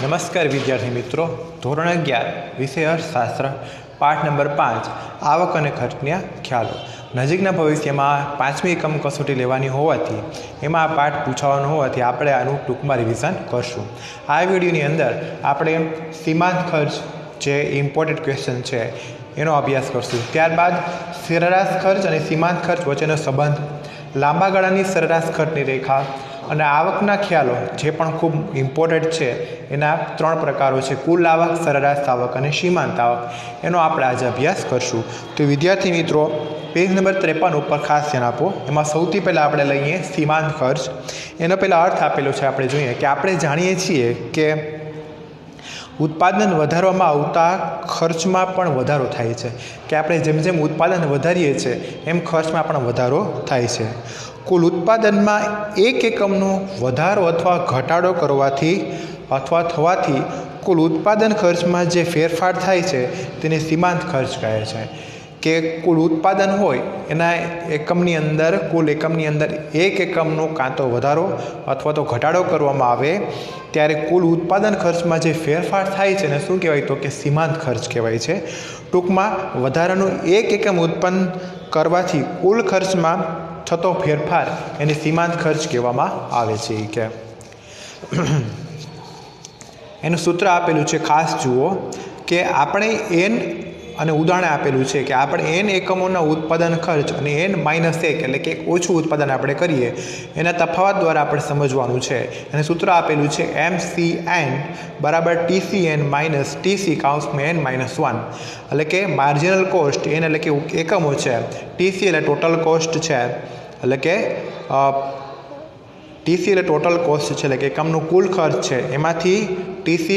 नमस्कार विद्यार्थी मित्रों, धोरण 11 विषय अर्थशास्त्र पाठ नंबर 5 आवक अने खर्चना ख्यालो। नजीकना भविष्यमां 5મી એકમ कसोटी लेवानी होवाथी एमां आ पाठ पूछावानो होवाथी आपणे आनुं टूंकमां रिविजन करशुं। आ विडियोनी अंदर आपणे सीमांत खर्च जे इम्पोर्टન્ટ क्वेश्चन छे एनो अभ्यास करशुं। त्यारबाद सरेराश खर्च अने सीमांत खर्च वच्चेनो संबंध, लांबा गाळानी सरेराश खर्चनी रेखा અને આવકના ખ્યાલો જે પણ ખૂબ ઇમ્પોર્ટન્ટ છે એના 3 પ્રકારો છે: કુલ આવક, સરેરાશ આવક અને સીમાંત આવક. એનો આપણે આજે અભ્યાસ કરશું. તો વિદ્યાર્થી મિત્રો, પેજ નંબર 53 ઉપર ખાસ ધ્યાન આપો. એમાં સૌથી પહેલાં આપણે લઈએ સીમાંત ખર્ચ. એનો પહેલાં અર્થ આપેલો છે, આપણે જોઈએ કે આપણે જાણીએ છીએ કે ઉત્પાદન વધારવામાં આવતા ખર્ચમાં પણ વધારો થાય છે, કે આપણે જેમ જેમ ઉત્પાદન વધારીએ છીએ એમ ખર્ચમાં પણ વધારો થાય છે. કુલ ઉત્પાદનમાં એક એકમનો વધારો અથવા ઘટાડો કરવાથી અથવા થવાથી કુલ ઉત્પાદન ખર્ચમાં જે ફેરફાર થાય છે તેને સીમાંત ખર્ચ કહે છે. કે કુલ ઉત્પાદન હોય એના એકમની અંદર, કુલ એકમની અંદર એક એકમનો કાં તો વધારો અથવા તો ઘટાડો કરવામાં આવે ત્યારે કુલ ઉત્પાદન ખર્ચમાં જે ફેરફાર થાય છે એને શું કહેવાય? તો કે સીમાંત ખર્ચ કહેવાય છે. ટૂંકમાં વધારાનું એક એકમ ઉત્પન્ન કરવાથી કુલ ખર્ચમાં થતો ફેરફાર એને સીમાંત ખર્ચ કહેવામાં આવે છે. કે એનું સૂત્ર આપેલું છે, ખાસ જુઓ કે આપણે એન અને ઉદાહરણ આપેલું છે કે આપણે એન એકમોના ઉત્પાદન ખર્ચ અને n-1 એટલે કે ઓછું ઉત્પાદન આપણે કરીએ એના તફાવત દ્વારા આપણે સમજવાનું છે. અને સૂત્ર આપેલું છે MCN બરાબર TCN માઇનસ TC કૌંસમાં n-1, એટલે કે માર્જિનલ કોસ્ટ n એટલે કે એકમો છે, TC એટલે ટોટલ કોસ્ટ છે, એટલે કે TC એટલે ટોટલ કોસ્ટ છે, એટલે કે એકમનું કુલ ખર્ચ છે એમાંથી TC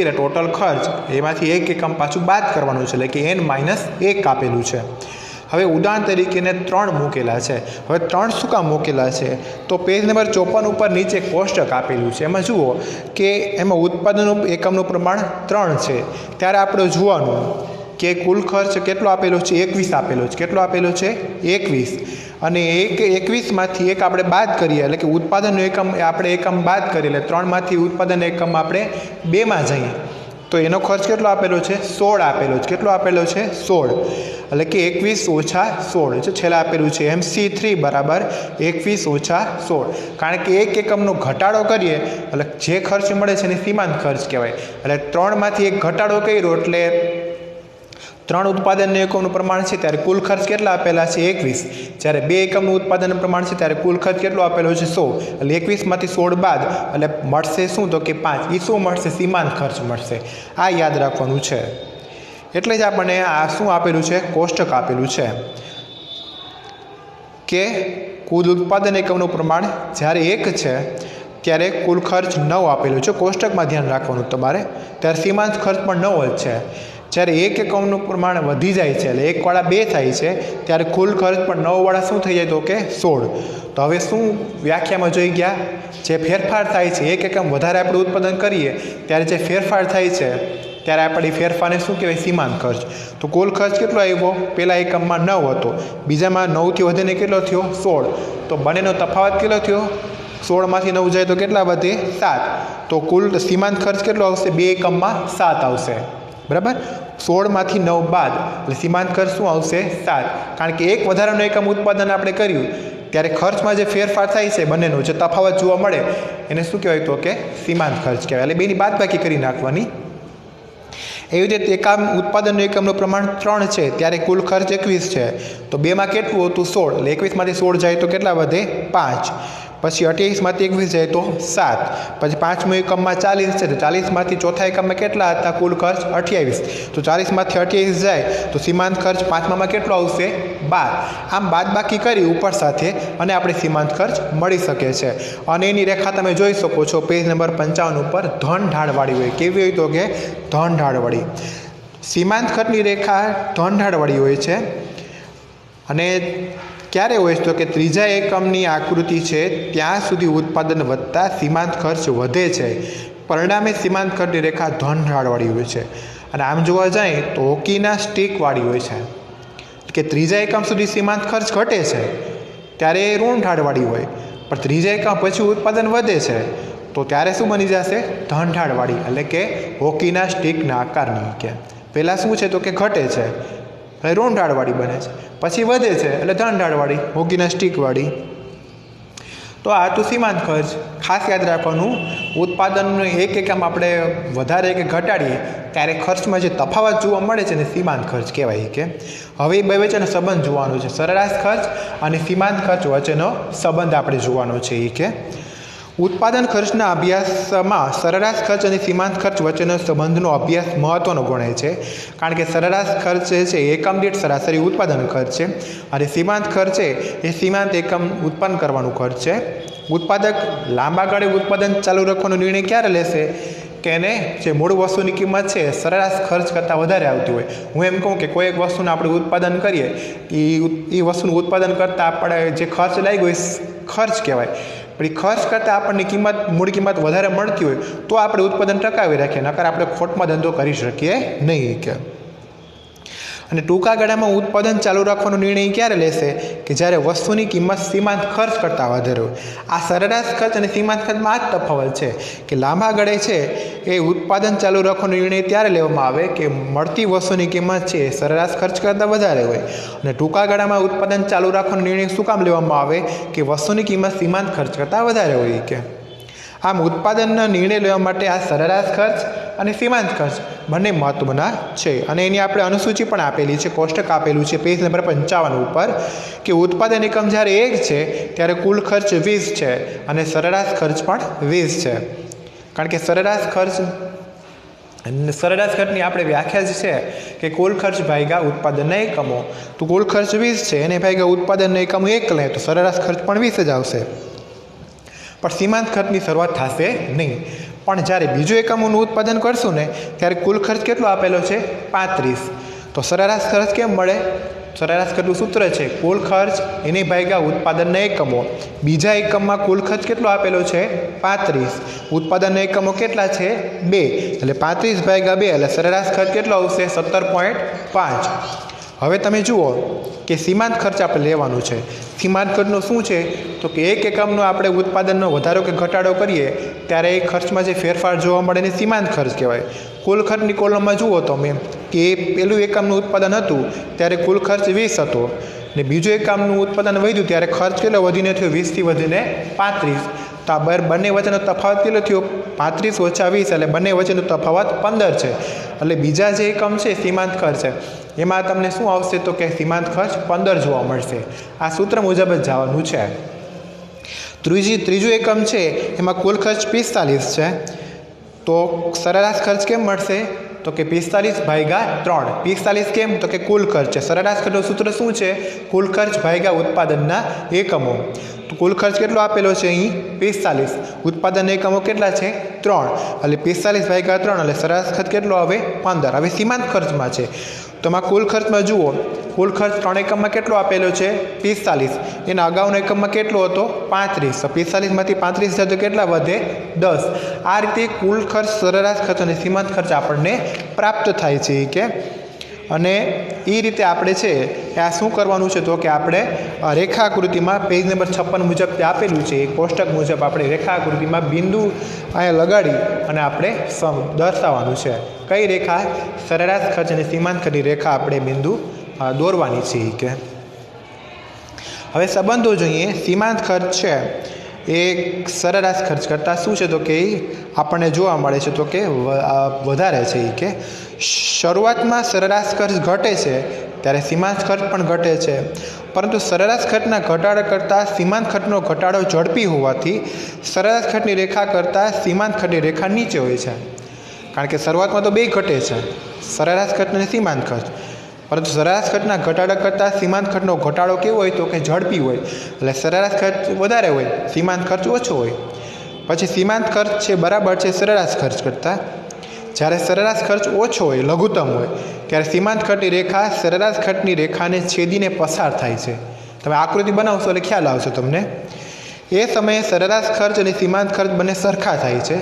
એટલે ટોટલ ખર્ચ એમાંથી એક એકમ પાછું બાદ કરવાનું છે, એટલે કે n-1 આપેલું છે. હવે ઉદાહરણ તરીકે 3 મૂકેલા છે. હવે 3 શું કામ મૂકેલા છે? તો પેજ નંબર 54 ઉપર નીચે કોષ્ટક આપેલું છે. એમાં જુઓ કે એમાં ઉત્પાદન એકમનું પ્રમાણ 3 છે. ત્યારે આપણે જોવાનું કે કુલ ખર્ચ કેટલો આપેલો છે? 21 આપેલો છે. કેટલો આપેલો છે? 21. અને 21માંથી એક આપણે બાદ કરીએ, એટલે કે ઉત્પાદનનો એકમ આપણે એકમ બાદ કરીએ, એટલે 3માંથી ઉત્પાદન એકમ આપણે 2માં જઈએ તો એનો ખર્ચ કેટલો આપેલો છે? 16 આપેલો છે. કેટલો આપેલો છે? 16. એટલે કે 21 - 16. છેલ્લા આપેલું છે MC3 બરાબર 21 - 16. કારણ કે એક એકમનો ઘટાડો કરીએ એટલે જે ખર્ચ મળે છે એને સીમાંત ખર્ચ કહેવાય. એટલે 3માંથી એક ઘટાડો કર્યો એટલે 3 ઉત્પાદન એકમનું પ્રમાણ છે ત્યારે કુલ ખર્ચ કેટલા આપેલા છે? 21. જ્યારે 2 એકમનું ઉત્પાદન પ્રમાણ છે ત્યારે કુલ ખર્ચ કેટલો આપેલો છે? 100. એટલે 21માંથી 16 બાદ એટલે મળશે શું? તો કે 5. એ શું મળશે? સીમાંત ખર્ચ મળશે. આ યાદ રાખવાનું છે. એટલે જ આપણને આ શું આપેલું છે? કોષ્ટક આપેલું છે કે કુલ ઉત્પાદન એકમનું પ્રમાણ જ્યારે 1 છે ત્યારે કુલ ખર્ચ 9 આપેલું છે. કોષ્ટકમાં ધ્યાન રાખવાનું તમારે. ત્યારે સીમાંત ખર્ચ પણ 9 જ છે. જ્યારે એક એકમનું પ્રમાણ વધી જાય છે એટલે 1 વાળા 2 થાય છે ત્યારે કુલ ખર્ચ પણ 9 વાળા શું થઈ જાય? તો કે 16. તો હવે શું વ્યાખ્યામાં જોઈ ગયા? જે ફેરફાર થાય છે, એક એકમ વધારે આપણે ઉત્પાદન કરીએ ત્યારે જે ફેરફાર થાય છે ત્યારે આપણે ફેરફારને શું કહેવાય? સીમાંત ખર્ચ. તો કુલ ખર્ચ કેટલો આવ્યો? પહેલા એકમમાં 9 હતો, બીજામાં 9થી વધીને કેટલો થયો? 16. તો બંનેનો તફાવત કેટલો થયો? 16માંથી 9 જાય તો કેટલા વધે? 7. તો કુલ સીમાંત ખર્ચ કેટલો આવશે? 2 એકમમાં 7 આવશે. બરાબર? 16માંથી 9 બાદ એટલે સીમાંત ખર્ચ શું આવશે? 7. કારણ કે એક વધારાનું એકમ ઉત્પાદન આપણે કર્યું ત્યારે ખર્ચમાં જે ફેરફાર થાય છે બંનેનો જે તફાવત જોવા મળે એને શું કહેવાય? તો કે સીમાંત ખર્ચ કહેવાય. એટલે બેની બાદબાકી કરી નાખવાની. એવી રીતે ઉત્પાદનનું એકમનું પ્રમાણ 3 છે ત્યારે કુલ ખર્ચ 21 છે. તો 2માં કેટલું હતું? 16. એટલે 21માંથી 16 જાય તો કેટલા વધે? 5. પછી 28માંથી 21 જાય તો 7. પછી 5મો એકમમાં 40 છે તો 40માંથી ચોથા એકમમાં કેટલા હતા? કુલ ખર્ચ 28. તો 40માંથી 28 જાય તો સીમાંત ખર્ચ 5મામાં કેટલો આવશે? 12. આમ બાદબાકી કરી ઉપર સાથે અને આપણે સીમાંત ખર્ચ મળી શકે છે. અને એની રેખા તમે જોઈ શકો છો પેજ નંબર 55 ઉપર ધન ઢાળવાળી હોય. કેવી હોય? તો કે ધન ઢાળવાળી. સીમાંત ખર્ચની રેખા ધન ઢાળવાળી હોય છે. અને ક્યારે હોય છે? તો કે ત્રીજા એકમની આકૃતિ છે ત્યાં સુધી ઉત્પાદન વધતા સીમાંત ખર્ચ વધે છે. પરિણામે સીમાંત ખર્ચની રેખા ધન ઢાળવાળી હોય છે. અને આમ જોવા જાય તો હોકીના સ્ટીકવાળી હોય છે, કે ત્રીજા એકમ સુધી સીમાંત ખર્ચ ઘટે છે ત્યારે ઋણ ઢાળવાળી હોય, પણ ત્રીજા એકમ પછી ઉત્પાદન વધે છે તો ત્યારે શું બની જશે? ધન ઢાળવાળી, એટલે કે હોકીના સ્ટિકના આકારની. કે પહેલાં શું છે તો કે ઘટે છે એટલે ઋણ ઢાળવાળી બને છે, પછી વધે છે એટલે ધન ઢાળવાળી હોકીના સ્ટિકવાળી. તો આ તો સીમાંત ખર્ચ. ખાસ યાદ રાખવાનું, ઉત્પાદનનું એક એકમ આપણે વધારે કે ઘટાડીએ ત્યારે ખર્ચમાં જે તફાવત જોવા મળે છે ને સીમાંત ખર્ચ કહેવાય. કે હવે એ બે વચ્ચેનો સંબંધ જોવાનો છે. સરેરાશ ખર્ચ અને સીમાંત ખર્ચ વચ્ચેનો સંબંધ આપણે જોવાનો છે. એ કે ઉત્પાદન ખર્ચના અભ્યાસમાં સરેરાશ ખર્ચ અને સીમાંત ખર્ચ વચ્ચેનો સંબંધનો અભ્યાસ મહત્ત્વનો ગણાય છે. કારણ કે સરેરાશ ખર્ચ જે છે એકમ દીઠ સરાસરી ઉત્પાદન ખર્ચ છે અને સીમાંત ખર્ચ છે એ સીમાંત એકમ ઉત્પન્ન કરવાનું ખર્ચ છે. ઉત્પાદક લાંબા ગાળે ઉત્પાદન ચાલુ રાખવાનો નિર્ણય ક્યારે લેશે? કે એને જે મૂળ વસ્તુની કિંમત છે સરેરાશ ખર્ચ કરતાં વધારે આવતી હોય. હું એમ કહું કે કોઈ એક વસ્તુનું આપણે ઉત્પાદન કરીએ, એ વસ્તુનું ઉત્પાદન કરતાં આપણે જે ખર્ચ લાગ્યો એ ખર્ચ કહેવાય. પણ એ ખર્ચ કરતાં આપણને કિંમત મૂળ કિંમત વધારે મળતી હોય તો આપણે ઉત્પાદન ટકાવી રાખીએ, નકર આપણે ખોટમાં ધંધો કરી શકીએ નહીં. કે અને ટૂંકા ગાળામાં ઉત્પાદન ચાલુ રાખવાનો નિર્ણય ક્યારે લેશે? કે જ્યારે વસ્તુની કિંમત સીમાંત ખર્ચ કરતાં વધારે હોય. આ સરેરાશ ખર્ચ અને સીમાંત ખર્ચમાં આ જ તફાવત છે કે લાંબા ગાળે છે એ ઉત્પાદન ચાલુ રાખવાનો નિર્ણય ત્યારે લેવામાં આવે કે મળતી વસ્તુની કિંમત છે એ સરેરાશ ખર્ચ કરતાં વધારે હોય. અને ટૂંકા ગાળામાં ઉત્પાદન ચાલુ રાખવાનો નિર્ણય શું કામ લેવામાં આવે? કે વસ્તુની કિંમત સીમાંત ખર્ચ કરતાં વધારે હોય. કે આમ ઉત્પાદનનો નિર્ણય લેવા માટે આ સરેરાશ ખર્ચ અને સીમાંત ખર્ચ બંને મહત્ત્વના છે. અને એની આપણે અનુસૂચિ પણ આપેલી છે, કોષ્ટક આપેલું છે પેજ નંબર 55 ઉપર કે ઉત્પાદન એકમ જ્યારે 1 છે ત્યારે કુલ ખર્ચ 20 છે અને સરેરાશ ખર્ચ પણ 20 છે. કારણ કે સરેરાશ ખર્ચની આપણે વ્યાખ્યા જ છે કે કુલ ખર્ચ ભાગ્યા ઉત્પાદનના એકમો. તો કુલ ખર્ચ 20 છે એને ભાગ્યા ઉત્પાદનના એકમો 1 લે તો સરેરાશ ખર્ચ પણ 20 જ આવશે. પણ સીમાંત ખર્ચની શરૂઆત થશે નહીં. પણ જ્યારે બીજું એકમોનું ઉત્પાદન કરશું ને ત્યારે કુલ ખર્ચ કેટલો આપેલો છે? 35. તો સરેરાશ ખર્ચ કેમ મળે? સરેરાશ ખર્ચનું સૂત્ર છે કુલ ખર્ચ એને ભાગ્યા ઉત્પાદનના એકમો. બીજા એકમમાં કુલ ખર્ચ કેટલો આપેલો છે? 35. ઉત્પાદનના એકમો કેટલા છે? 2. એટલે 35 ભાગ્યા 2 એટલે સરેરાશ ખર્ચ કેટલો આવશે? 17.5. હવે તમે જુઓ કે સીમાંત ખર્ચ આપણે લેવાનું છે. સીમાંત ખર્ચનું શું છે તો કે એક એકમનો આપણે ઉત્પાદનનો વધારો કે ઘટાડો કરીએ ત્યારે એ ખર્ચમાં જે ફેરફાર જોવા મળે એને સીમાંત ખર્ચ કહેવાય. કુલ ખર્ચની કોલમમાં જુઓ તમે કે પહેલું એકમનું ઉત્પાદન હતું ત્યારે કુલ ખર્ચ 20 હતો ને બીજું એકમનું ઉત્પાદન વધ્યું ત્યારે ખર્ચ કેટલો વધીને થયો? 20થી વધીને 35. તો આ બંને વચ્ચેનો તફાવત કેટલો થયો? 35 ઓછા 20 એટલે બંને વચ્ચેનો તફાવત 15 છે. એટલે બીજા જે એકમ છે સીમાંત ખર્ચ છે એમાં તમને શું આવશે તો કે સીમાંત ખર્ચ 15 જોવા મળશે. આ સૂત્ર મુજબ જ જવાનું છે. ત્રીજું એકમ છે એમાં કુલ ખર્ચ 45 છે. તો સરેરાશ ખર્ચ કેમ મળશે તો કે 45 ભાગ્યા 3. 45 કેમ તો કે કુલ ખર્ચ છે. સરેરાશ ખર્ચનું સૂત્ર શું છે? કુલ ખર્ચ ભાગ્યા ઉત્પાદનના એકમો. તો કુલ ખર્ચ કેટલો આપેલો છે અહીં? 45. ઉત્પાદન એકમો કેટલા છે? 3. એટલે 45 ભાગ્યા 3 એટલે સરેરાશ ખર્ચ કેટલો આવે? 15. હવે સીમાંત ખર્ચમાં છે તો આમાં કુલ ખર્ચમાં જુઓ, કુલ ખર્ચ 3 એકમમાં કેટલો આપેલો છે? 45. એના અગાઉના એકમમાં કેટલો હતો? 35. તો 45માંથી 35 જાય તો કેટલા વધે? 10. આ રીતે કુલ ખર્ચ, સરેરાશ ખર્ચ અને સીમાંત ખર્ચ આપણને પ્રાપ્ત થાય છે. કે અને એ રીતે આપણે છે આ શું કરવાનું છે તો કે આપણે રેખાકૃતિમાં પેજ નંબર 56 મુજબ તે આપેલું છે એ કોષ્ટક મુજબ આપણે રેખાકૃતિમાં બિંદુ અહીંયા લગાડી અને આપણે દર્શાવવાનું છે. કઈ રેખા? સરેરાશ ખર્ચ અને સીમાંત ખર્ચની રેખા આપણે બિંદુ દોરવાની છે. કે હવે સંબંધો જોઈએ. સીમાંત ખર્ચ છે એ સરેરાશ ખર્ચ કરતાં શું છે તો કે આપણને જોવા મળે છે તો કે વધારે છે. કે શરૂઆતમાં સરેરાશ ખર્ચ ઘટે છે ત્યારે સીમાંત ખર્ચ પણ ઘટે છે, પરંતુ સરેરાશ ખર્ચના ઘટાડા કરતાં સીમાંત ખર્ચનો ઘટાડો ઝડપી હોવાથી સરેરાશ ખર્ચની રેખા કરતાં સીમાંત ખર્ચની રેખા નીચે હોય છે. કારણ કે શરૂઆતમાં તો બે ઘટે છે, સરેરાશ ખર્ચ અને સીમાંત ખર્ચ, પરંતુ સરેરાશ ખર્ચના ઘટાડા કરતાં સીમાંત ખર્ચનો ઘટાડો કેવો હોય તો કે ઝડપી હોય. એટલે સરેરાશ ખર્ચ વધારે હોય, સીમાંત ખર્ચ ઓછો હોય. પછી સીમાંત ખર્ચ છે બરાબર છે સરેરાશ ખર્ચ કરતાં. જ્યારે સરેરાશ ખર્ચ ઓછો હોય, લઘુત્તમ હોય, ત્યારે સીમાંત ખર્ચની રેખા સરેરાશ ખર્ચની રેખાને છેદીને પસાર થાય છે. તમે આકૃતિ બનાવશો એટલે ખ્યાલ આવશે તમને. એ સમયે સરેરાશ ખર્ચ અને સીમાંત ખર્ચ બંને સરખા થાય છે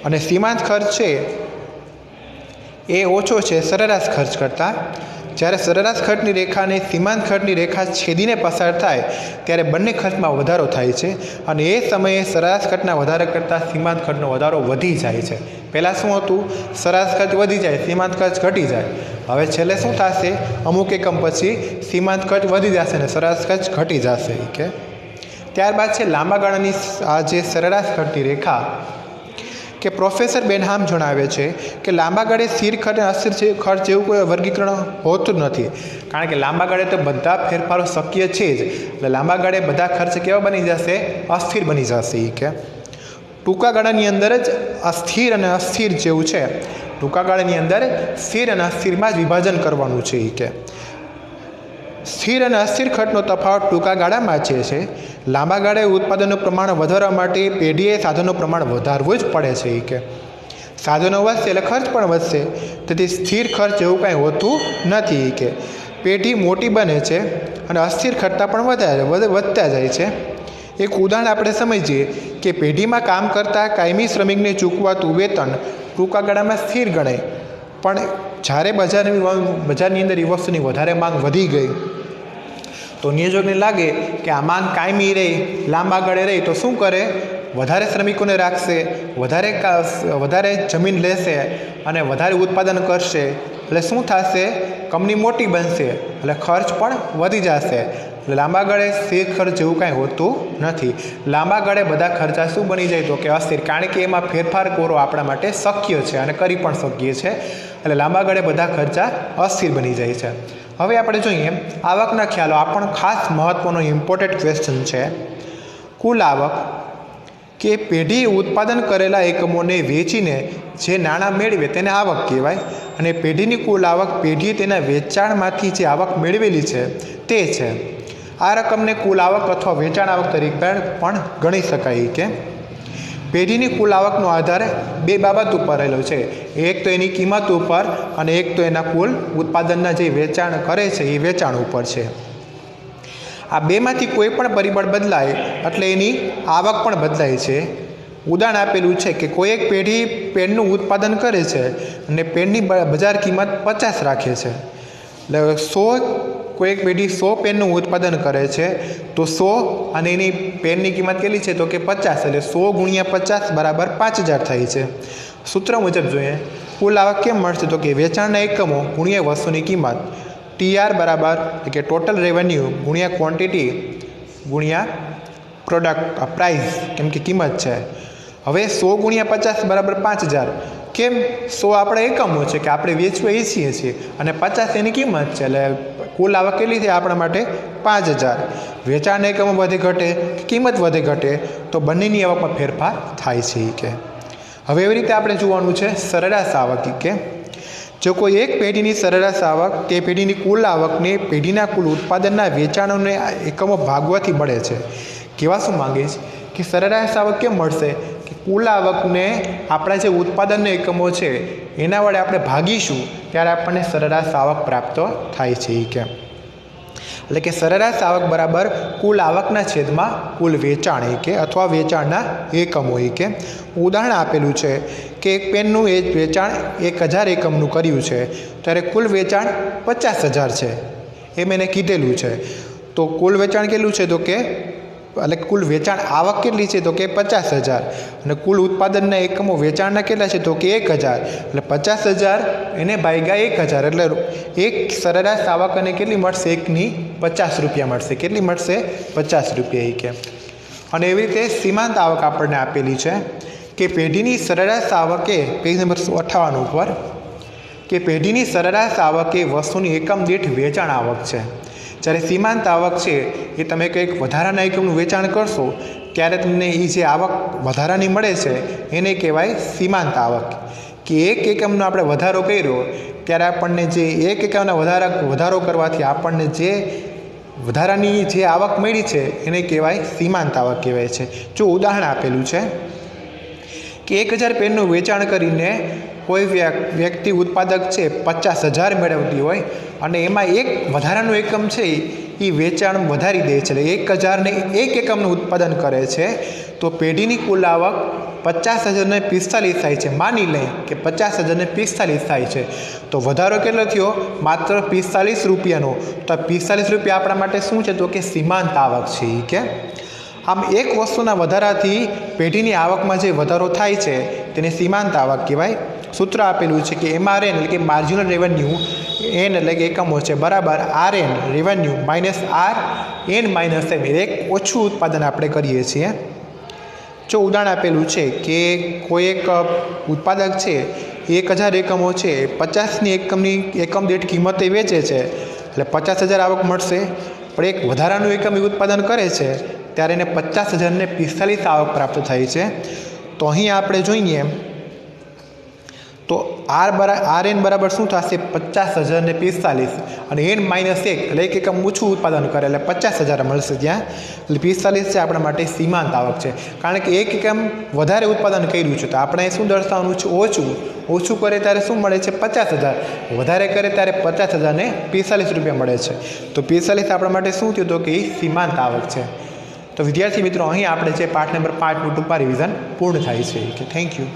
અને સીમાંત ખર્ચ છે એ ઓછો છે સરેરાશ ખર્ચ કરતાં. જ્યારે સરેરાશ ખર્ચની રેખા અને સીમાંત ખર્ચની રેખા છેદીને પસાર થાય ત્યારે બંને ખર્ચમાં વધારો થાય છે અને એ સમયે સરેરાશ ખર્ચના વધારા કરતાં સીમાંત ખર્ચનો વધારો વધી જાય છે. પહેલાં શું હતું? સરેરાશ ખર્ચ વધી જાય, સીમાંત ખર્ચ ઘટી જાય. હવે છેલ્લે શું થશે? અમુક એકમ પછી સીમાંત ખર્ચ વધી જશે અને સરેરાશ ખર્ચ ઘટી જશે. કે ત્યારબાદ છે લાંબા ગાળાની આ જે સરેરાશ ખર્ચની રેખા કે પ્રોફેસર બેનહામ જણાવે છે કે લાંબા ગાળે સ્થિર ખર્ચ અને અસ્થિર ખર્ચ જેવું કોઈ વર્ગીકરણ હોતું જ નથી, કારણ કે લાંબા ગાળે તો બધા ફેરફારો શક્ય છે જ. એટલે લાંબા ગાળે બધા ખર્ચ કેવા બની જશે? અસ્થિર બની જશે. કે ટૂંકા ગાળાની અંદર જ અસ્થિર અને અસ્થિર જેવું છે, ટૂંકા ગાળાની અંદર સ્થિર અને અસ્થિરમાં જ વિભાજન કરવાનું છે. કે સ્થિર અને અસ્થિર ખર્ચનો તફાવત ટૂંકા ગાળામાં છે. લાંબા ગાળે ઉત્પાદનનું પ્રમાણ વધારવા માટે પેઢીએ સાધનનું પ્રમાણ વધારવું જ પડે છે. કે સાધનો વધશે એટલે ખર્ચ પણ વધશે, તેથી સ્થિર ખર્ચ એવું કાંઈ હોતું નથી. કે પેઢી મોટી બને છે અને અસ્થિર ખર્ચતા પણ વધતા જાય છે. એક ઉદાહરણ આપણે સમજીએ કે પેઢીમાં કામ કરતા કાયમી શ્રમિકને ચૂકવાતું વેતન ટૂંકા ગાળામાં સ્થિર ગણાય, પણ જ્યારે બજારની અંદર એ વસ્તુની વધારે માંગ વધી ગઈ તો નિયોજકને લાગે કે આ માંગ કાયમી રહી, લાંબા ગાળે રહી, તો શું કરે? વધારે શ્રમિકોને રાખશે, વધારે જમીન લેશે અને વધારે ઉત્પાદન કરશે. એટલે શું થશે? કંપની મોટી બનશે એટલે ખર્ચ પણ વધી જશે. એટલે લાંબા ગાળે સ્થિર ખર્ચ જેવું કાંઈ હોતું નથી. લાંબા ગાળે બધા ખર્ચા શું બની જાય? તો કે અસ્થિર, કારણ કે એમાં ફેરફાર કરવો આપણા માટે શક્ય છે અને કરી પણ શકીએ છીએ. એટલે લાંબા ગાળે બધા ખર્ચા અસ્થિર બની જાય છે. હવે આપણે જોઈએ આવકના ખ્યાલો. આ પણ ખાસ મહત્ત્વનો ઇમ્પોર્ટન્ટ ક્વેશ્ચન છે. કુલ આવક કે પેઢી ઉત્પાદન કરેલા એકમોને વેચીને જે નાણાં મેળવે તેને આવક કહેવાય, અને પેઢીની કુલ આવક પેઢીએ તેના વેચાણમાંથી જે આવક મેળવેલી છે તે છે. આ રકમને કુલ આવક અથવા વેચાણ આવક તરીકે પણ ગણી શકાય. કે પેઢીની કુલ આવકનો આધાર બે બાબત ઉપર રહેલો છે, એક તો એની કિંમત ઉપર અને એક તો એના કુલ ઉત્પાદનના જે વેચાણ કરે છે એ વેચાણ ઉપર છે. આ બેમાંથી કોઈ પણ પરિબળ બદલાય એટલે એની આવક પણ બદલાય છે. ઉદાહરણ આપેલું છે કે કોઈ એક પેઢી પેનનું ઉત્પાદન કરે છે અને પેનની બજાર કિંમત 50 રાખે છે. એટલે કોઈ એક પેઢી 100 પેનનું ઉત્પાદન કરે છે તો 100 અને એની પેનની કિંમત કેટલી છે? તો કે 50. એટલે 100 ગુણ્યા 50 બરાબર 5000 થાય છે. સૂત્ર મુજબ જોઈએ કુલ આવક કેમ મળશે? તો કે વેચાણના એકમો ગુણ્યા વસ્તુની કિંમત, TR બરાબર કે ટોટલ રેવન્યુ ગુણ્યા ક્વોન્ટિટી ગુણ્યા પ્રોડક્ટ પ્રાઇસ, કેમ કે કિંમત છે. હવે 100 ગુણ્યા 50 બરાબર 5000. કેમ? 100 આપણે એકમો છે કે આપણે વેચીએ છીએ અને 50 એની કિંમત છે. એટલે કુલ આવક કેટલી થાય આપણા માટે? 5000. વેચાણના એકમો વધે ઘટે, કિંમત વધે ઘટે તો બંનેની આવકમાં ફેરફાર થાય છે. કે હવે એવી રીતે આપણે જોવાનું છે સરેરાશ આવક. કે જો કોઈ એક પેઢીની સરેરાશ આવક તે પેઢીની કુલ આવકને પેઢીના કુલ ઉત્પાદનના વેચાણોને એકમો ભાગવાથી મળે છે. કેવા શું માંગે છે કે સરેરાશ આવક કેમ મળશે? કે કુલ આવકને આપણા જે ઉત્પાદનના એકમો છે એના વડે આપણે ભાગીશું ત્યારે આપણને સરેરાશ આવક પ્રાપ્ત થાય છે. કે એટલે કે સરેરાશ આવક બરાબર કુલ આવકના છેદમાં કુલ વેચાણ કે અથવા વેચાણના એકમો. કે ઉદાહરણ આપેલું છે કે એક પેનનું વેચાણ 1000 એકમનું કર્યું છે ત્યારે કુલ વેચાણ 50000 છે એમ એને કીધેલું છે. તો કુલ વેચાણ કેટલું છે? તો કે એટલે કુલ વેચાણ આવક કેટલી છે? તો કે 50000 અને કુલ ઉત્પાદનના એકમો વેચાણના કેટલા છે? તો કે 1000. એટલે 50000 એને ભાગ્યા 1000 એટલે એક સરેરાશ આવક અને કેટલી મળશે? એકની 50 રૂપિયા મળશે. કેટલી મળશે? 50 રૂપિયા. કે અને એવી રીતે સીમાંત આવક આપણને આપેલી છે કે પેઢીની સરેરાશ આવકે પેજ નંબર 58 ઉપર કે પેઢીની સરેરાશ આવક એ વસ્તુની એકમ દીઠ વેચાણ આવક છે. જ્યારે સીમાંત આવક છે એ તમે કંઈક વધારાના એકમનું વેચાણ કરશો ત્યારે તમને એ જે આવક વધારાની મળે છે એને કહેવાય સીમાંત આવક. કે એક એકમનો આપણે વધારો કર્યો ત્યારે આપણને જે એક એકમના વધારો કરવાથી આપણને જે વધારાની જે આવક મળી છે એને કહેવાય સીમાંત આવક કહેવાય છે. જો ઉદાહરણ આપેલું છે કે 1000 પેનનું વેચાણ કરીને કોઈ વ્યક્તિ ઉત્પાદક છે 50000 મેળવતી હોય અને એમાં એક વધારાનું એકમ છે એ વેચાણ વધારી દે છે, એટલે 1000 ને એક એકમનું ઉત્પાદન કરે છે તો પેઢીની કુલ આવક 50,000 ને 45 થાય છે, માની લઈએ કે 50,000 ને 45 થાય છે, તો વધારો કેટલો થયો? માત્ર 45 રૂપિયાનો. તો 45 રૂપિયા આપણા માટે શું છે? તો કે સીમાંત આવક છે. કે આમ એક વસ્તુના વધારાથી પેઢીની આવકમાં જે વધારો થાય છે તેને સીમાંત આવક કહેવાય. સૂત્ર આપેલું છે કે MRN એટલે કે માર્જિનલ રેવન્યુ, એન એટલે કે એકમો છે, બરાબર RN revenue minus RN minus M, એક ઓછું ઉત્પાદન આપણે કરીએ છીએ. જો ઉદાહરણ આપેલું છે કે કોઈ એક ઉત્પાદક છે 1000 એકમો છે, 50ની એકમ દીઠ કિંમતે વેચે છે એટલે 50,000 આવક મળશે. પણ એક વધારાનું એકમ ઉત્પાદન કરે છે ત્યારે એને 50,000 ને 45 આવક પ્રાપ્ત થાય છે. તો અહીં આપણે જોઈએ તો RN બરાબર શું થશે? 50,000 ને 45 અને N માઇનસ 1 એટલે એક એકમ ઓછું ઉત્પાદન કરે એટલે 50,000 મળશે ત્યાં. એટલે 45 છે આપણા માટે સીમાંત આવક છે, કારણ કે એક એકમ વધારે ઉત્પાદન કર્યું છે તો આપણે શું દર્શાવવાનું છે? ઓછું કરે ત્યારે શું મળે છે? 50,000. વધારે કરે ત્યારે 50,000 ને 45 રૂપિયા મળે છે. તો 45 આપણા માટે શું થયું? તો કે એ સીમાંત આવક છે. તો વિદ્યાર્થી મિત્રો, અહીં આપણે જે પાઠ નંબર 5 ટૂંકમાં રિવિઝન પૂર્ણ થાય છે. કે થેન્ક યુ.